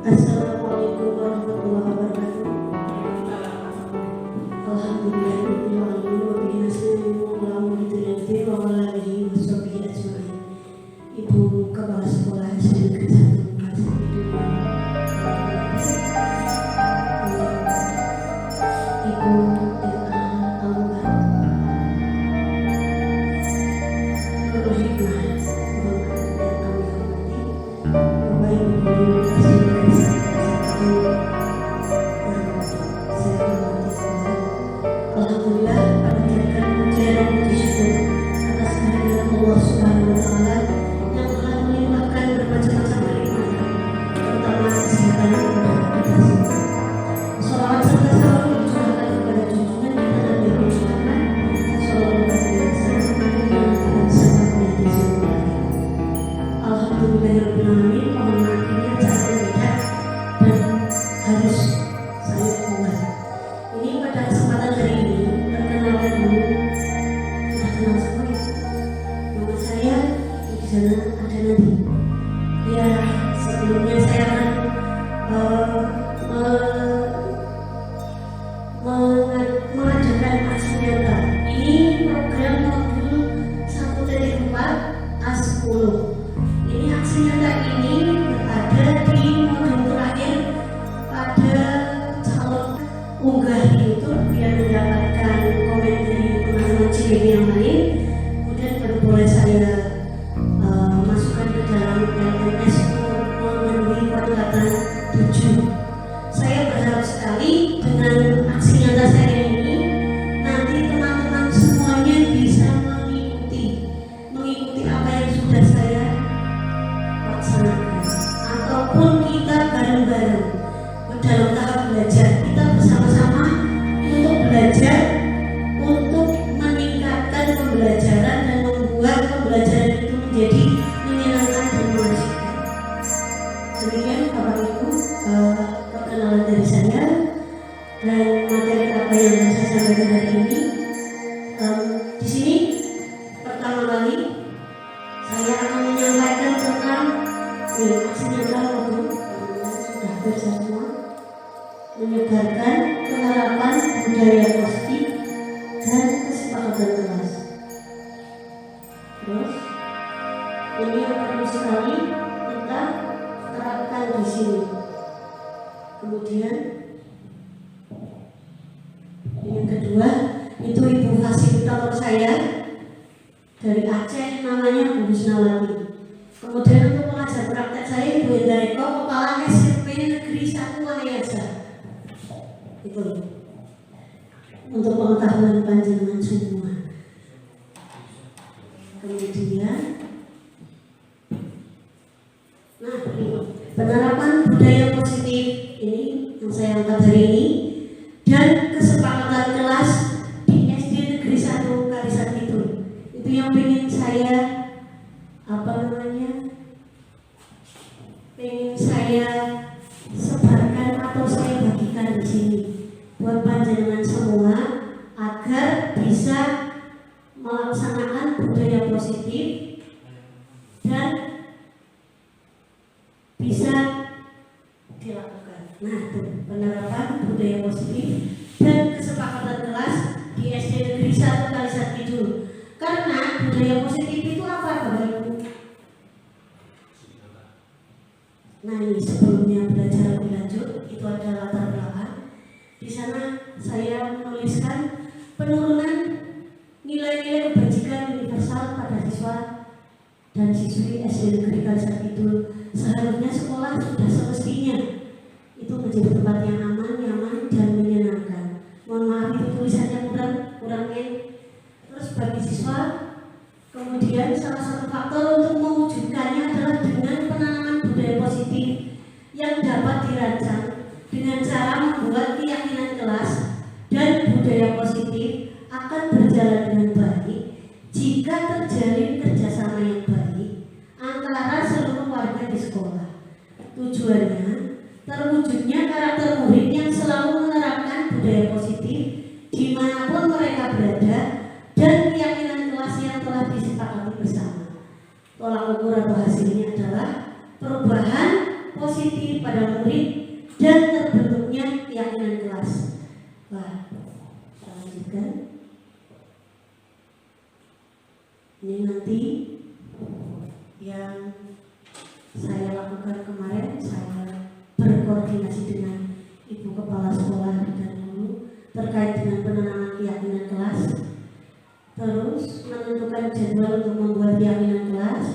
Assalamualaikum warahmatullahi wabarakatuh. Alhamdulillahirobbilalamin wa bihi nasta'in ala umuri dunya wa ala alihi washabihi ajmain. Ibu Kepala Sekolah SD Negeri 1 Kalisat Kidul, Ibu Aumar, Nurul Hikmah, Bapak Ibu Guru SD Negeri 1 Alhamdulillah, panjatkan puja dan puji syukur atas kehadiran Allah Subhanahu wa Ta'ala yang telah melimpahkan bermacam-macam nikmat, terutama kesehatan kepada kita semua. Shalawat serta salam dicurahkan kepada junjungan kita Nabi Muhammad Sallallahu Alaihi Wasallam dan sahabatnya di seluruh dunia. Alhamdulillahirobbilalamin, mohon maaf ini acara berbeda dan harus saya buat. Ini pada kesempatan hari ini perkenalkan dulu, sudah kenal semua ya. Nama saya di sana ada Nadi. Ya, sebelumnya saya akan mengadakan aksi nyata. Ini program modul 1.4 A10. Ini aksi nyata ini berada di modul terakhir pada calon unggah di YouTube biar mendapatkan komen dari teman-teman CBB yang lain. Kemudian baru boleh saya masukkan ke dalam LMS untuk memenuhi peralatan 7. Saya berharap sekali dengan aksi nyata saya ini nanti teman-teman semuanya bisa mengikuti apa yang sudah saya laksanakan, ataupun kita bareng-bareng dalam tahap belajar, kita bersama-sama untuk belajar, untuk meningkatkan pembelajaran dan membuat pembelajaran itu menjadi menyenangkan dan mengasihkan. Demikian Bapak Ibu perkenalan dari saya dan materi apa yang saya sampaikan hari ini. Di sini pertama kali saya akan menyampaikan tentang aksi nyata modul sudah baca semua, menyebarkan penerapan budaya positif dan kesepakatan kelas. Terus ini yang perlu sekali kita terapkan di sini. Kemudian yang kedua itu ibu fasilitator saya dari Aceh, namanya Bu Husnawati. Kemudian untuk pengajar praktek saya Ibu Endareko, Kepala SMP Negeri 1 Wanayasa. Itu untuk pengetahuan panjenengan semua. Kemudian ini penerapan budaya positif ini yang saya angkat hari ini, dan kesepakatan kelas di SD Negeri 1 Kalisat Kidul. Itu yang ingin saya pengen saya sebarkan atau saya bagikan di sini buat panjenengan semua agar bisa melaksanakan budaya positif dan bisa dilakukan. Nah, itu penerapan budaya positif dan kesepakatan kelas di SD Negeri 1 Kalisat Kidul. Karena budaya positif itu apa, Bapak Ibu? Nah, ini sebelumnya belajar lebih lanjut, itu ada latar belakang. Di sana saya menuliskan penurunan nilai-nilai kebajikan universal pada siswa dan siswi SD Negeri Kalisat Kidul. Seharusnya sekolah sudah semestinya itu menjadi tempat yang aman, nyaman, dan menyenangkan. Mohon maaf itu tulisannya kurangnya. Terus bagi siswa, kemudian salah satu faktor untuk mewujudkannya adalah dengan penanaman budaya positif yang dapat dirancang dengan cara membuat keyakinan kelas dan budaya positif akan berjalan dengan baik jika terjalin kerjasama yang baik antara seluruh warga di sekolah. Tujuannya terwujudnya karakter murid yang selalu menerapkan budaya positif dimanapun mereka berada dan keyakinan kelas yang telah disepakati bersama. Tolak ukur atau hasilnya adalah perubahan positif pada murid dan terbentuknya keyakinan kelas. Wah, kita lanjutkan. Ini nanti yang saya lakukan kemarin, saya berkoordinasi dengan Ibu Kepala Sekolah dan guru terkait dengan penanaman keyakinan kelas, terus menentukan jadwal untuk membuat keyakinan kelas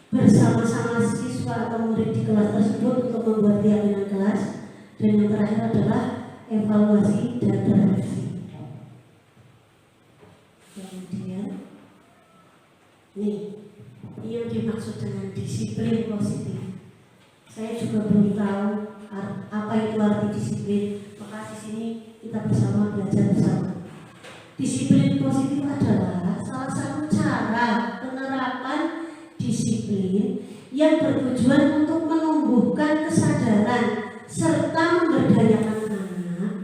bersama-sama siswa atau murid di kelas tersebut untuk membuat keyakinan kelas, dan yang terakhir adalah evaluasi dan refleksi. Kemudian nih, ini yang dimaksud dengan disiplin positif. Saya juga belum tahu apa itu arti disiplin, maka di sini kita bersama belajar bersama. Disiplin positif adalah salah satu cara penerapan disiplin yang bertujuan untuk menumbuhkan kesadaran serta memberdayakan anak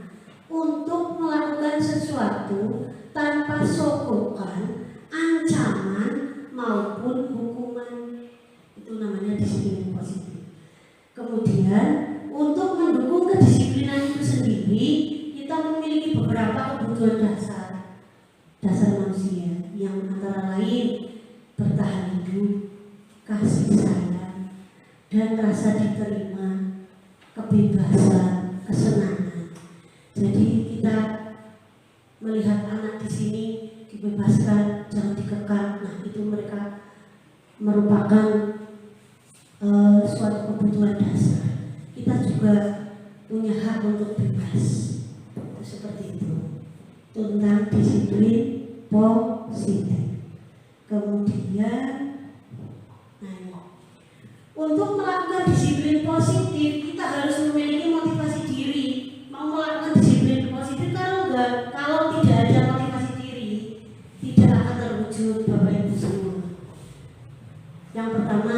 untuk melakukan sesuatu tanpa sokokan, ancaman maupun hukuman. Itu namanya disiplin positif. Kemudian untuk mendukung kedisiplinan itu sendiri, kita memiliki beberapa kebutuhan dasar manusia, yang antara lain bertahan hidup, kasih sayang, dan rasa diterima, kebebasan, kesenangan. Jadi kita melihat anak di sini dibebaskan, jangan dikekang. Nah, itu mereka merupakan suatu kebutuhan dasar. Kita juga punya hak untuk bebas. Itu seperti itu. Tentang disiplin positif. Kemudian, untuk melakukan disiplin positif kita harus memiliki motivasi diri. Mau melakukan disiplin positif, kalau tidak ada motivasi diri, tidak akan terwujud, Bapak Ibu semua. Yang pertama,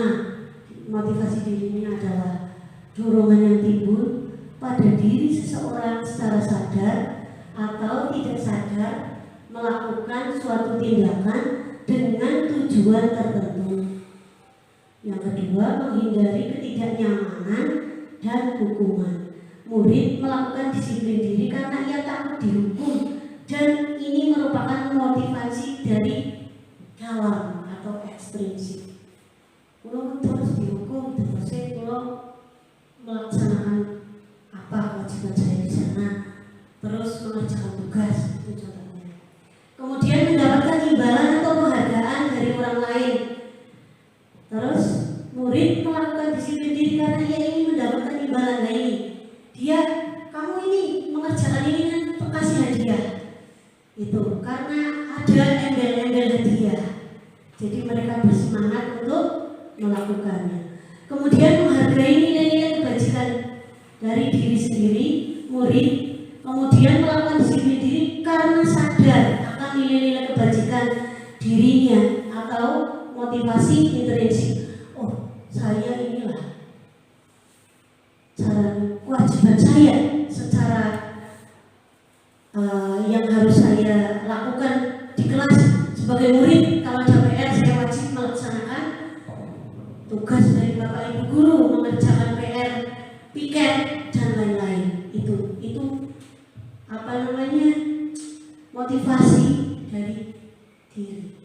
motivasi diri ini adalah dorongan yang timbul pada diri seseorang secara sadar atau tidak sadar melakukan suatu tindakan dengan tujuan tertentu. Yang kedua, menghindari ketidaknyamanan dan hukuman. Murid melakukan disiplin diri karena ia takut dihukum, dan ini merupakan motivasi dari dalam atau ekstrinsik. Kalau terus dihukum, terus kalau melaksanakan apa kewajiban saya di sana, terus mengerjakan tugas, itu contohnya. Kemudian mendapatkan imbalan atau penghargaan dari orang lain. Terus murid melakukan disiplin diri karena ia ingin mendapatkan imbalan lain. Kamu ini mengerjakan ini kan kasih hadiah. Itu karena ada embel-embel hadiah. Jadi mereka bersemangat untuk melakukannya. Kemudian menghargai nilai-nilai kebajikan dari diri sendiri, murid kemudian melakukan disiplin diri karena sadar akan nilai-nilai kebajikan dirinya atau motivasi intrinsik. Oh, saya inilah cara kewajiban saya secara yang harus saya lakukan di kelas sebagai murid. Kalau ada PR, saya wajib melaksanakan tugas dari Bapak Ibu guru, mengerjakan PR, piket dan lain-lain. Itu apa namanya, motivasi dari diri.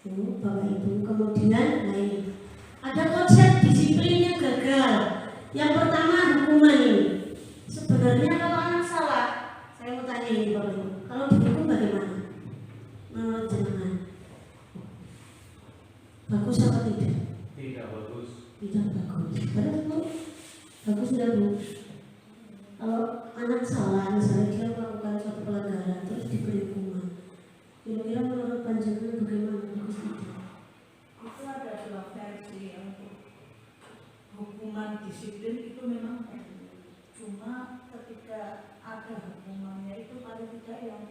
Itu Bapak Ibu. Kemudian lain, ada konsep disiplin yang gagal. Yang pertama, hukuman ini. Sebenarnya kalau anak salah, saya mau tanya ini Bapak Ibu, kalau dihukum bagaimana? Menurut jenengan, bagus apa tidak? Tidak bagus. Tidak bagus. Betul? Bagus tidak Bu? Kalau anak salah, misalnya dia melakukan suatu pelanggaran terus diberi hukuman, kira-kira menurut panjenengan bagaimana? Bagus tidak? Itu ada dua versi. Untuk hukuman disiplin itu memang cuma ketika ada hukumannya itu paling tidak yang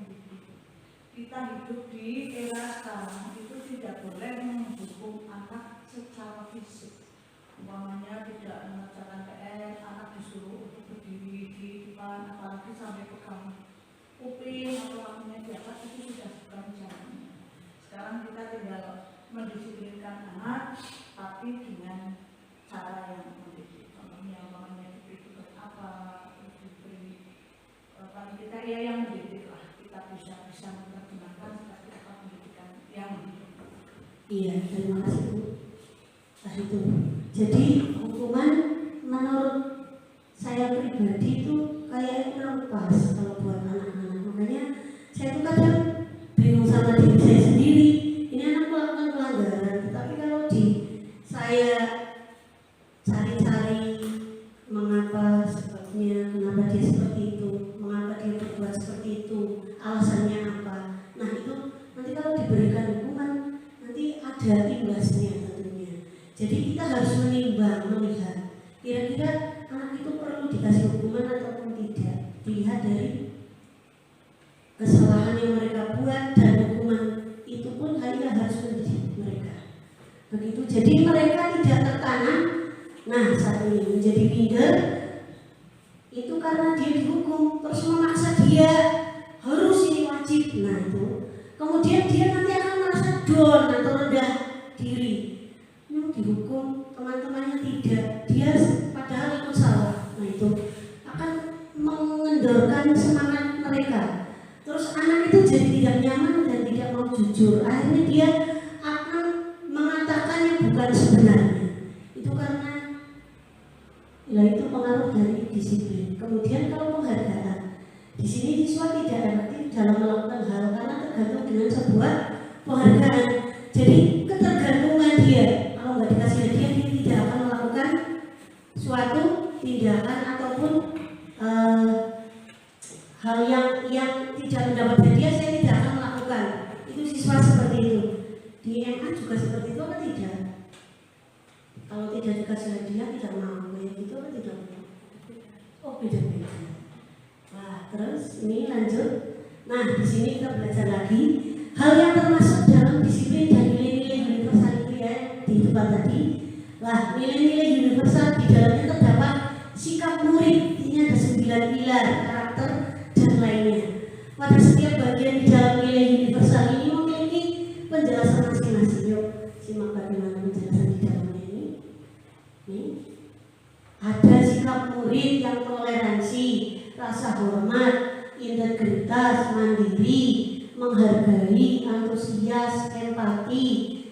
kita hidup di era sekarang itu tidak boleh menghukum anak secara fisik. Umpamanya tidak mengerjakan PR, anak disuruh untuk berdiri di depan, apalagi sampai pegang kuping atau lakunya di atas, itu sudah bukan jalannya. Sekarang kita tinggal mendisiplinkan anak, tapi dengan cara yang mendidik. bisa menerjemahkan seperti apa pendidikan yang Iya, terima kasih Bu. Nah itu, jadi hukuman menurut saya pribadi itu kayak kurang pas kalau buat anak-anak. Makanya saya tuh kadang bingung sama diri saya sendiri. Ini anak melakukan pelanggaran, tapi kalau saya cari-cari mengapa sebabnya, kenapa dia seperti itu, mengapa dia berbuat seperti itu, alasannya apa. Nah itu nanti kalau diberikan hukuman nanti ada imbasnya tentunya. Jadi kita harus menimbang, melihat kira-kira anak itu perlu dikasih hukuman ataupun tidak, dilihat dari kesalahan yang mereka buat, dan hukuman itu pun hanya harus mendidik mereka. Begitu, jadi mereka tidak tertanam. Nah saat ini menjadi minder itu karena dia dihukum, terus memaksa dia harus ini wajib. Nah itu kemudian dia nanti akan merasa down atau rendah diri. Yang dihukum teman-temannya tidak, dia padahal ikut salah. Nah itu akan mengendorkan semangat mereka. Terus anak itu jadi tidak nyaman dan tidak mau jujur. Akhirnya dia akan mengatakan yang bukan sebenarnya. Itu karena itu pengaruh dari disiplin. Kemudian kalau penghargaan, di sini siswa tidak aktif dalam melakukan hal karena tergantung dengan sebuah penghargaan. Jadi ketergantungan dia, kalau nggak dikasih hadiah dia tidak akan melakukan suatu tindakan ataupun hal yang tidak mendapat hadiah, saya tidak akan melakukan. Itu siswa seperti itu. Di MA juga seperti itu apa tidak? Kalau tidak dikasih hadiah tidak mau, kayak gitu apa tidak mau? Oh beda-beda. Wah terus ini lanjut. Nah di sini kita belajar lagi hal yang termasuk dalam disiplin dan nilai-nilai universal itu ya di depan tadi. Lah nilai-nilai universal di dalamnya terdapat sikap murid, ini ada 9 pilar karakter dan lainnya. Pada setiap bagian di dalam nilai universal ini memiliki penjelasan masing-masing. Yuk simak bagaimana penjelasan di dalamnya ini. Nih, ada sikap murid yang toleransi, rasa hormat, integritas, mandiri, menghargai, antusias, empati,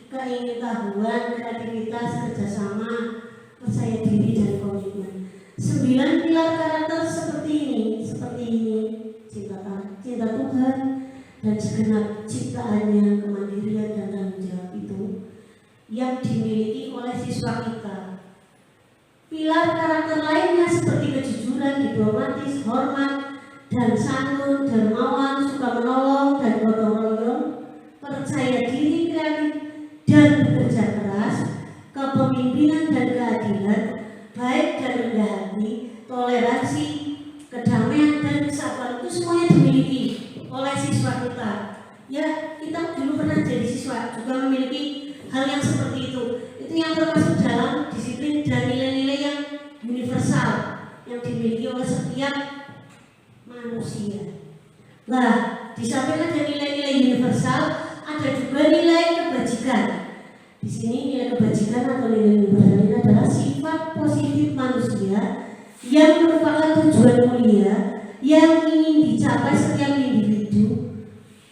keingintahuan, kreativitas, kerjasama, percaya diri dan komitmen. 9 pilar karakter seperti ini, cinta Tuhan dan segenap ciptaannya, kemandirian dan tanggung jawab itu yang dimiliki oleh siswa kita. Pilar karakter lainnya seperti kejujuran, diplomatis, hormat, dan santun, dermawan, suka menolong dan gotong royong, percaya diri, kreatif dan bekerja keras, kepemimpinan dan keadilan, baik dan rendah hati, toleransi, kedamaian dan kesabaran, itu semuanya dimiliki oleh siswa kita. Ya, kita dulu pernah jadi siswa juga memiliki hal yang seperti itu. Itu yang termasuk dalam disiplin dan nilai-nilai yang universal yang dimiliki oleh setiap manusia. Nah, di samping ada nilai-nilai universal, ada juga nilai kebajikan. Di sini nilai kebajikan atau nilai universal ini adalah sifat positif manusia yang merupakan tujuan mulia yang ingin dicapai setiap individu,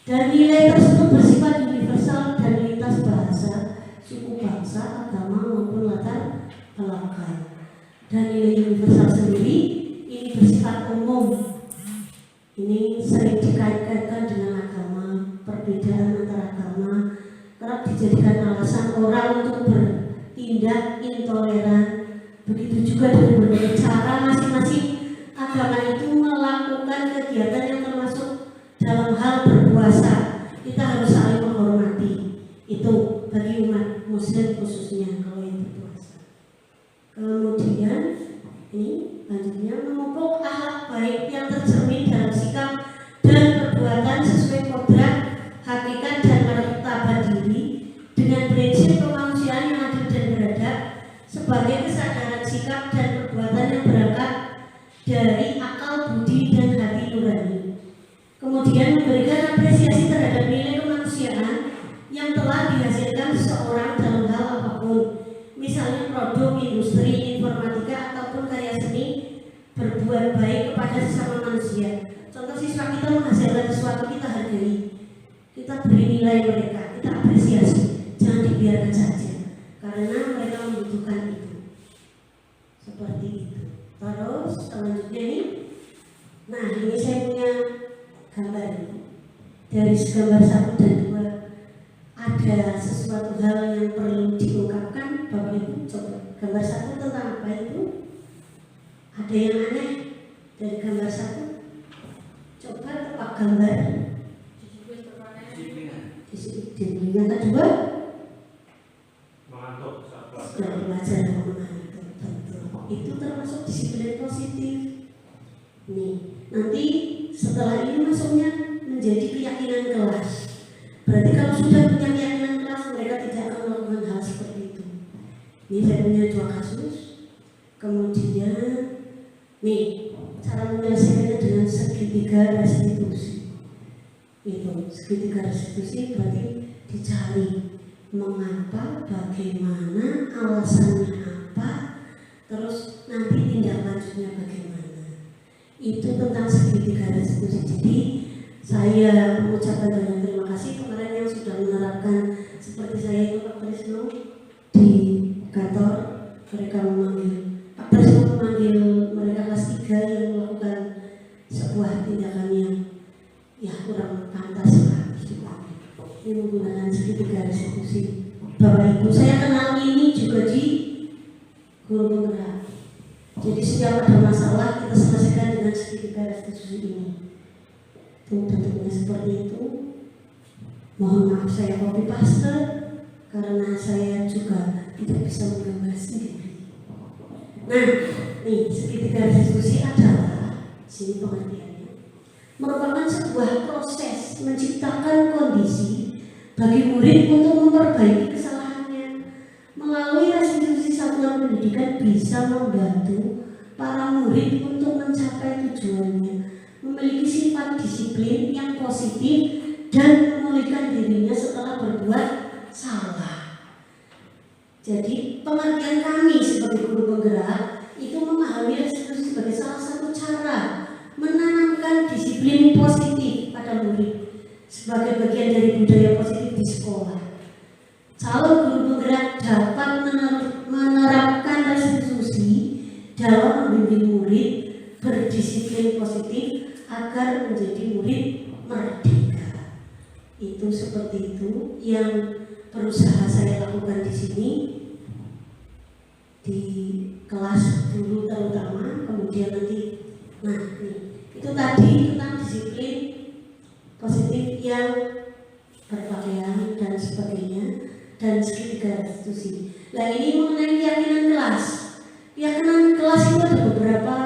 dan nilai tersebut bersifat universal dan lintas bahasa, suku bangsa, agama maupun latar belakang. Dan nilai universal sendiri ini bersifat umum. Ini sering dikait-kaitkan dengan agama, perbedaan antara agama kerap dijadikan alasan orang untuk bertindak intoleran. Begitu juga dengan berbagai cara masing-masing agama itu melakukan kegiatan yang termasuk dalam hal berpuasa. Kita harus saling menghormati. Itu bagi umat muslim khususnya kalau yang berpuasa. Kemudian ini lanjutnya memupuk akhlak baik yang tercermin dalam sikap dan perbuatan sesuai kodrat, hakikat dan martabat diri dengan prinsip kemanusiaan yang adil dan beradab sebagai kesadaran sikap dan perbuatan yang berangkat dari akal, budi dan hati nurani. Kemudian memberikan apresiasi terhadap nilai kemanusiaan yang telah dihasilkan seseorang dalam hal apapun, misalnya produk, industri, informatika ataupun karya seni, berbuat baik kepada sesama manusia, Contoh siswa kita menghasilkan sesuatu, kita hargai, kita beri nilai mereka, kita apresiasi, jangan dibiarkan saja karena mereka membutuhkan itu. Seperti itu. Terus selanjutnya ini, nah ini saya punya gambar ini. Dari gambar 1 dan 2 ada sesuatu hal yang perlu diungkapkan. Bapak Ibu coba gambar 1 tentang apa itu? Ada yang aneh dari gambar 1? Coba tepak gambar. Disiplin yang kedua mengantuk saat sudah belajar mengantuk. Itu termasuk disiplin positif. Nih, nanti setelah ini masuknya menjadi keyakinan kelas. Berarti kalau sudah punya keyakinan kelas, mereka tidak akan melakukan hal seperti itu. Ini saya punya 2 kasus. Kemudian, nih, cara menyelesaikannya dengan segitiga restitusi. Itu segitiga restitusi berarti dicari mengapa, bagaimana, alasannya apa, terus nanti tindak lanjutnya bagaimana. Itu tentang segitiga restitusi. Jadi saya mengucapkan banyak terima kasih kemarin yang sudah menerapkan seperti saya itu Pak Trisno di kantor. Mereka Pak Trisno memanggil mereka kelas 3 yang melakukan sebuah tindakan yang ya kurang pantas lah. Ini menggunakan segitiga restitusi. Bapak Ibu, saya kenal ini juga di guru penggerak. Jadi setiap ada masalah kita selesaikan dengan segitiga restitusi ini. Itu bentuknya seperti itu. Mohon maaf saya copy paste karena saya juga tidak bisa menggambar sendiri. Nah, nih segitiga restitusi adalah sini pengertiannya merupakan sebuah proses menciptakan kondisi bagi murid untuk memperbaiki kesalahannya. Melalui restitusi satuan pendidikan bisa membantu para murid untuk mencapai tujuannya, memiliki sifat disiplin yang positif dan memulihkan dirinya setelah berbuat salah. Jadi pengertian kami sebagai guru penggerak itu memahami restitusi sebagai salah satu cara menanamkan disiplin positif pada murid sebagai bagian dari budaya positif di sekolah. Calon guru penggerak dapat menerapkan restitusi dalam membimbing murid berdisiplin positif agar menjadi murid merdeka. Itu seperti itu yang berusaha saya lakukan di sini di kelas dulu terutama, kemudian nanti itu tadi tentang disiplin positif yang berpakaian dan sebagainya dan segitiga restitusi. Nah ini mengenai keyakinan kelas. Keyakinan kelas itu ada beberapa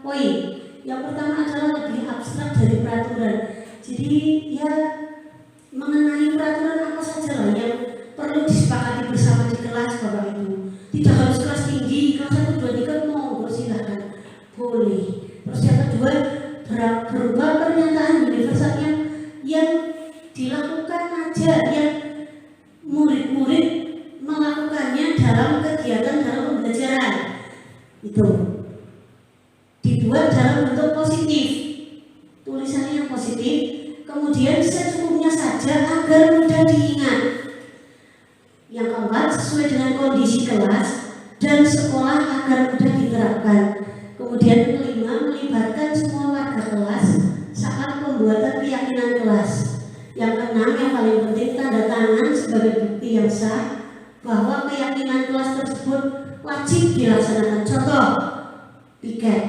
poin. Yang pertama adalah lebih abstrak dari peraturan. Jadi ya mengenai peraturan apa saja lah yang perlu disepakati bersama di kelas Bapak Ibu. Tidak harus kelas tinggi, kelas 1, 2, 3 monggo silahkan, boleh. Terus yang kedua berupa pernyataan universal yang dilakukan aja, yang murid-murid melakukannya dalam kegiatan dalam pembelajaran. Itu dibuat dalam bentuk positif, tulisannya yang positif, kemudian secukupnya saja agar mudah diingat. Yang keempat, sesuai dengan kondisi kelas dan sekolah agar mudah diterapkan. Kemudian kelima, melibatkan semua warga kelas saat pembuatan keyakinan kelas. Yang keenam, yang paling penting, tanda tangan sebagai bukti yang sah bahwa keyakinan kelas tersebut wajib dilaksanakan. Contoh, piket.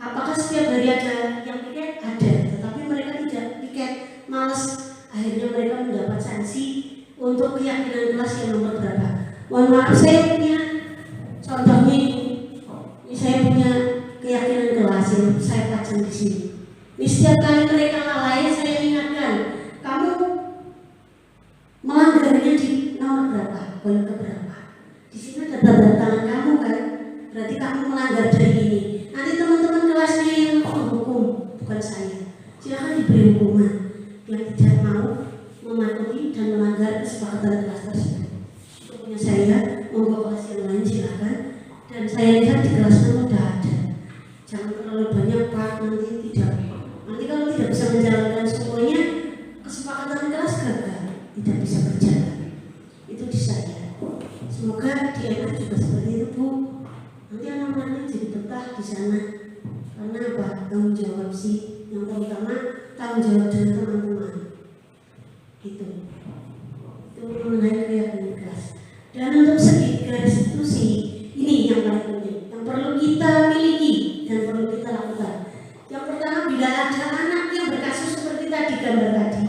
Apakah setiap hari ada yang piket? Ada, tetapi mereka tidak piket, males. Akhirnya mereka mendapat sanksi untuk keyakinan kelas yang nomor berapa. Mohon maaf, saya punya contohnya ini. Saya punya keyakinan kelas yang saya pajang di sini. Ini setiap kali mereka lalai, saya ingatkan, kamu melanggarnya di nomor berapa, poin keberapa. Di sini ada tanda tangan kamu kan, berarti kamu melanggar dari ini. Nanti teman-teman kelasnya yang menghukum, bukan saya. Silakan diberi hukuman yang tidak mau mematuhi dan melanggar kesepakatan kelas tersebut. Itu punya saya, monggo kelas yang lain silakan. Dan saya lihat di kelas sudah ada. Jangan terlalu banyak Pak, nanti tidak bisa menjalankan semuanya, kesepakatan kelas gagal, tidak bisa berjalan. Itu di saya. Semoga di MA juga seperti itu, Bu. Nanti anak-anaknya jadi betah di sana. Karena apa? Tanggung jawab sih. Yang terutama tanggung jawab dengan teman-teman. Gitu. Itu mengenai keyakinan kelas. Dan untuk segi restitusi, ini yang paling penting, yang perlu kita miliki dan perlu kita lakukan. Yang pertama, bila ada anak yang berkasus seperti tadi gambar tadi,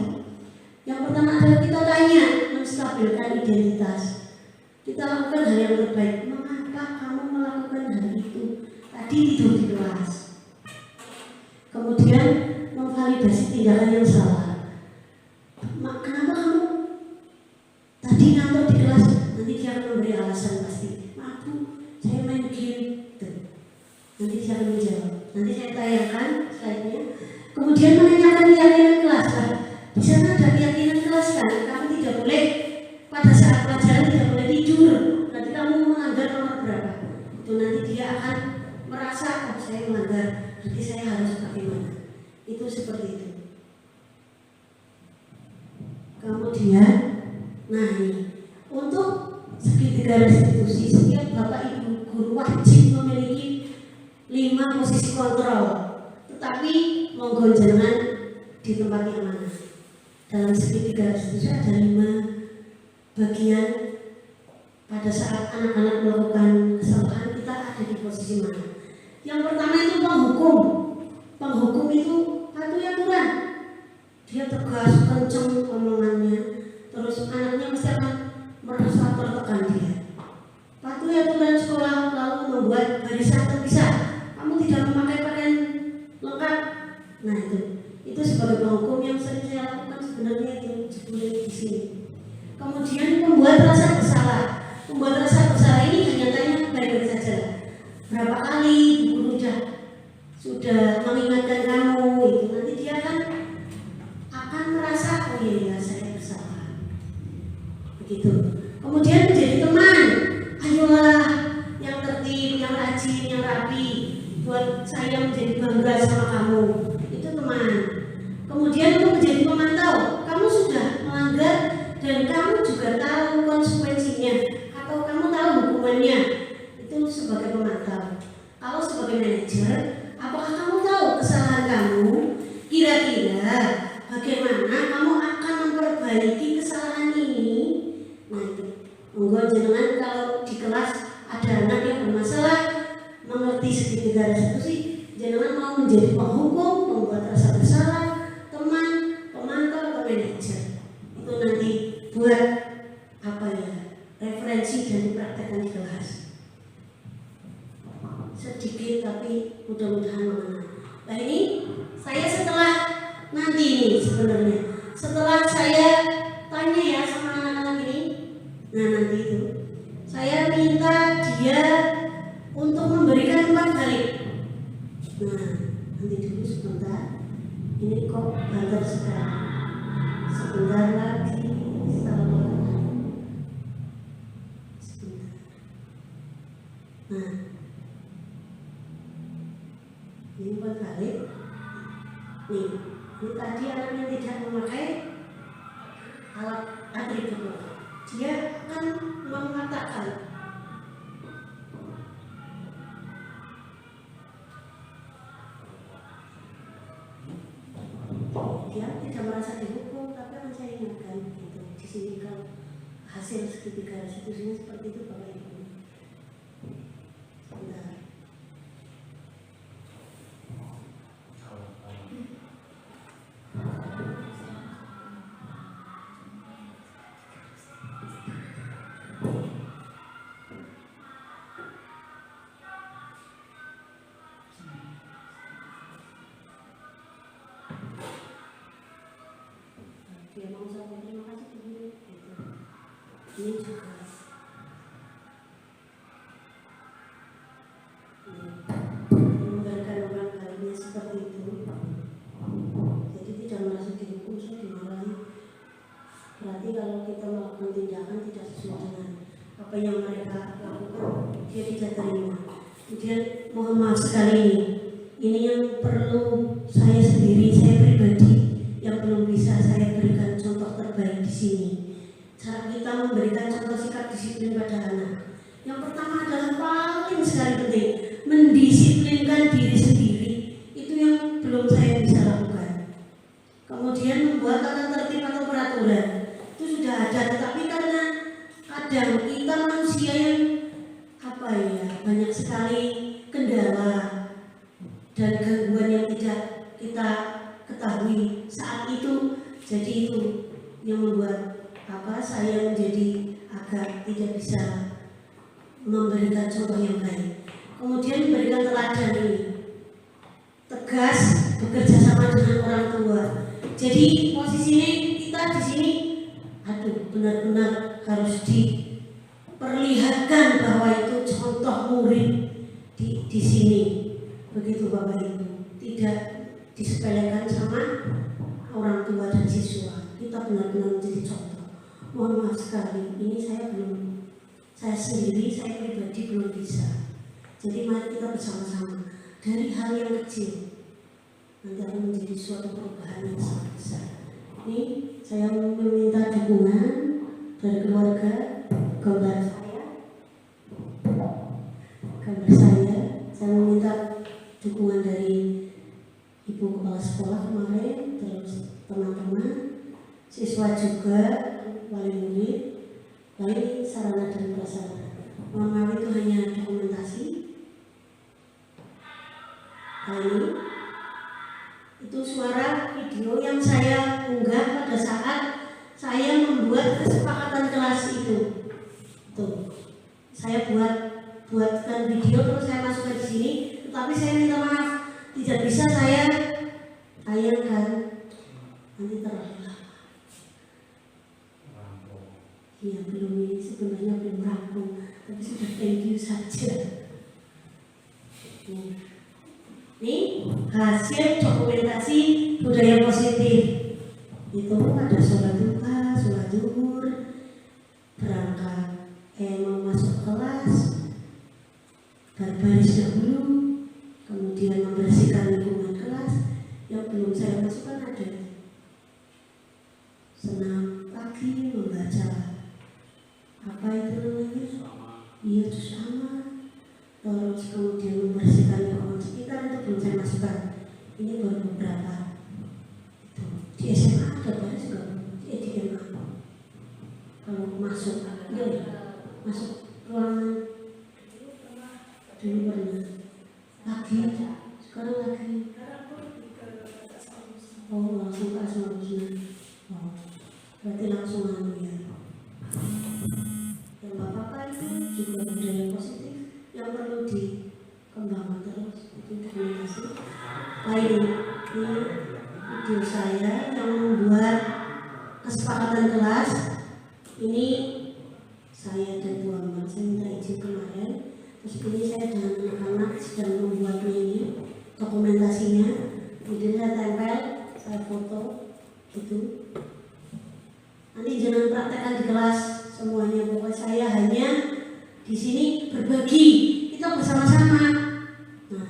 yang pertama adalah kita tanya, menstabilkan identitas. Kita lakukan hal yang terbaik. Mengapa kamu melakukan hal itu? Tadi tidur di kelas. Kemudian memvalidasi tindakan yang salah. Kenapa kamu tadi ngantuk di kelas? Nanti dia akan memberi alasan pasti. Maaf Bu, saya main game. Nanti saya akan menjawab. Nanti saya tayangkan slide-nya. Kemudian menanyakan keyakinan kelas. Di sana ada keyakinan kelas kan? Kamu tidak boleh pada saat pelajaran tidak boleh tidur. Nanti kamu melanggar nomor berapa? Itu nanti dia akan merasa oh saya melanggar. Nanti saya harus bagaimana? Itu seperti itu. Kemudian, nah ini untuk segitiga restitusi, setiap bapak ibu guru wajib memiliki 5 posisi kontrol. Tetapi monggo jangan di tempat yang mana. Dalam segitiga restitusi ada 5 bagian. Pada saat anak-anak melakukan kesalahan, kita ada di posisi mana. Yang pertama itu penghukum. Penghukum itu patuhi aturan. Dia tegas, kenceng omongannya, terus anaknya mesti akan merasa tertekan dia. Patuhi aturan sekolah, lalu membuat barisan terpisah. Kamu tidak memakai pakaian lengkap. Nah itu sebagai penghukum yang sering saya lakukan sebenarnya itu sebenarnya di sini. Kemudian membuat rasa bersalah. Membuat rasa bersalah ini kenyataannya baik-baik saja. Berapa kali guru sudah mengingatkan kamu itu, nanti dia akan merasa oh iya saya bersalah. Begitu. Kemudian menjadi teman. Ayolah yang tertib, yang rajin, yang rapi. Buat saya menjadi bangga sama kamu. Itu teman. Kemudian untuk menjadi pemantau. Kamu sudah melanggar dan kamu juga tahu konsekuensinya atau kamu tahu hukumannya. Itu sebagai pemantau. Kalau sebagai manajer, apakah kamu tahu kesalahan kamu? Kira-kira bagaimana kamu akan memperbaiki kesalahan ini? Nah itu, monggo jenengan kalau di kelas ada anak yang bermasalah, mengerti segitiga restitusi, jenengan mau menjadi penghukum, membuat rasa bersalah, teman, pemantau atau manajer. Itu nanti buat apa ya? Referensi dan dipraktekkan di kelas. Sedikit tapi mudah-mudahan mengena. Nah ini saya setelah nanti ini sebenarnya setelah saya tanya ya sama anak-anak ini, nah nanti itu saya minta dia untuk memberikan umpan balik. Nah nanti dulu sebentar, ini kok banter sekarang. Sebentar lagi, sebentar. Nah ini umpan balik. Nih, ini tadi anak yang tidak memakai alat atribut, dia akan mengatakan dia tidak merasa dihukum, tapi akan saya ingatkan gitu. Di sini kalau hasil segitiga restitusinya seperti itu Bapak Ibu. Sebentar. Dia mau saya terima kasih dulu gitu. Ini juga memberikan orang lainnya seperti itu. Jadi tidak merasa dihukum, saya dimarahi. Berarti kalau kita melakukan tindakan tidak sesuai dengan apa yang mereka lakukan, dia tidak terima. Kemudian mohon maaf sekali ini yang perlu saya sendiri, saya pribadi kemudian membuat tata tertib atau peraturan. Itu sudah ada, tetapi karena kadang kita manusia yang banyak sekali kendala dan gangguan yang tidak kita ketahui saat itu. Jadi itu yang membuat saya menjadi agak tidak bisa memberikan contoh yang baik. Kemudian memberikan teladan ini, tegas bekerja sama dengan orang tua. Jadi posisinya kita di sini, benar-benar harus diperlihatkan bahwa itu contoh murid di sini. Begitu Bapak Ibu, tidak disepelekan sama orang tua dan siswa. Kita benar-benar menjadi contoh. Mohon maaf sekali, ini saya sendiri, saya pribadi belum bisa. Jadi mari kita bersama-sama dari hal yang kecil nanti akan menjadi suatu perubahan yang sangat besar. Ini saya meminta dukungan dari keluarga, gambar saya meminta dukungan dari Ibu Kepala Sekolah kemarin, terus teman-teman, siswa juga, wali murid, lain sarana dan prasarana. Mohon maaf itu hanya dokumentasi. Lalu itu suara video yang saya unggah pada saat saya membuat kesepakatan kelas itu. Tuh, saya buatkan video terus saya masukkan di sini, tetapi saya minta maaf tidak bisa saya tayangkan, nanti terlalu lama. Iya, ini sebenarnya belum rampung, tapi sudah thank you saja. Ini hasil dokumentasi budaya positif. Itu ada sholat duha, sholat zuhur, berangkat mau masuk kelas, berbaris dahulu, kemudian membersihkan lingkungan kelas. Yang belum saya masukkan ada senam pagi, membaca apa itu namanya? Iya, juz amal. Terus kemudian membersihkan lingkungan sekitar, itu belum saya masukkan. Ini baru beberapa. Itu di SMA ada baris nggak? Di SMA. Kalau masuk, masuk ruangan dulu pernah. Lagi, sekarang lagi. Oh, langsung ke asal usulnya. Oh, berarti langsung ya. Dan Bapak itu juga budaya positif yang perlu dikembangkan terus. Itu dokumentasi. Lain ini video saya yang membuat kesepakatan kelas. Ini saya dan Bu Amal, saya minta izin kemarin. Terus ini saya dan anak-anak sedang membuatnya ini dokumentasinya. Kemudian saya tempel, saya foto, gitu. Nanti jangan praktekkan di kelas semuanya. Pokoknya saya hanya di sini berbagi, kita bersama-sama. Nah,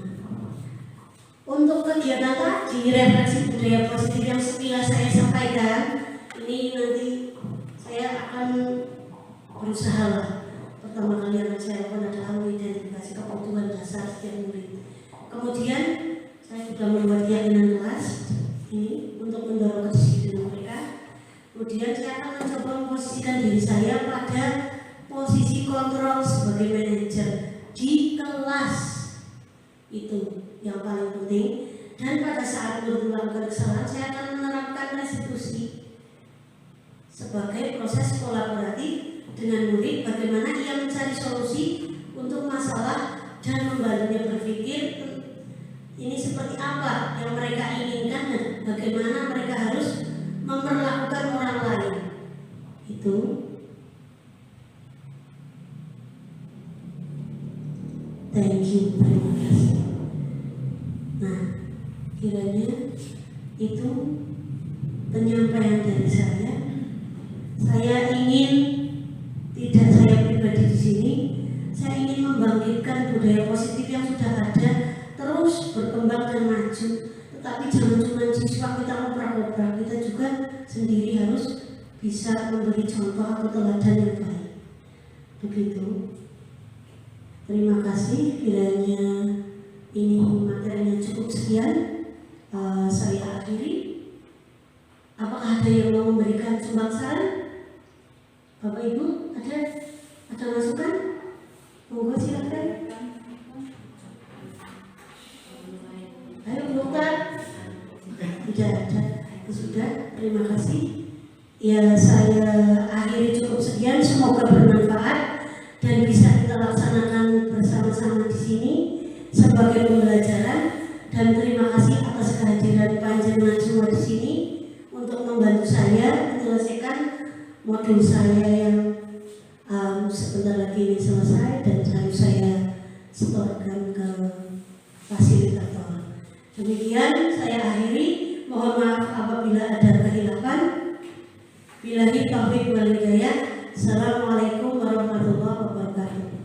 untuk kegiatan tadi refleksi budaya positif yang sekilas saya sampaikan, ini nanti saya akan berusaha lah. Pertama kali yang saya lakukan adalah mengidentifikasi kebutuhan dasar setiap murid. Kemudian saya sudah membuat keyakinan kelas ini untuk mendorong kedisiplinan mereka. Kemudian saya akan mencoba memposisikan diri saya pada posisi kontrol sebagai manajer di kelas. Itu yang paling penting. Dan pada saat murid melakukan kesalahan, saya akan menerapkan restitusi sebagai proses kolaboratif dengan murid, bagaimana ia mencari solusi untuk masalah dan membantunya berpikir ini seperti apa yang mereka inginkan dan bagaimana mereka harus memperlakukan orang lain. Itu thank you, terima kasih. Nah, kiranya itu penyampaian dari saya. Saya ingin, tidak saya pribadi di sini, saya ingin membangkitkan budaya positif yang sudah ada terus berkembang dan maju. Tetapi jangan cuma siswa kita ngobrol-ngobrol, kita juga sendiri harus bisa memberi contoh atau teladan yang baik. Begitu. Terima kasih. Kiranya ini materinya cukup sekian. Saya akhiri. ada yang mau memberikan sumbangsaan? Bapak Ibu, ada masukan? Monggo silakan. Ayo buka. Tidak ada. Sudah, terima kasih. Ya, saya akhiri cukup sekian. Semoga bermanfaat dan bisa kita laksanakan bersama-sama di sini sebagai pembelajaran. Dan terima kasih atas kehadiran panjenengan semua di sini untuk membantu saya menyelesaikan modul saya yang sebentar lagi ini selesai dan harus saya setorkan ke fasilitator. Demikian saya akhiri. Mohon maaf apabila ada kehilapan. Billahi taufiq wal hidayah. Assalamualaikum warahmatullahi wabarakatuh.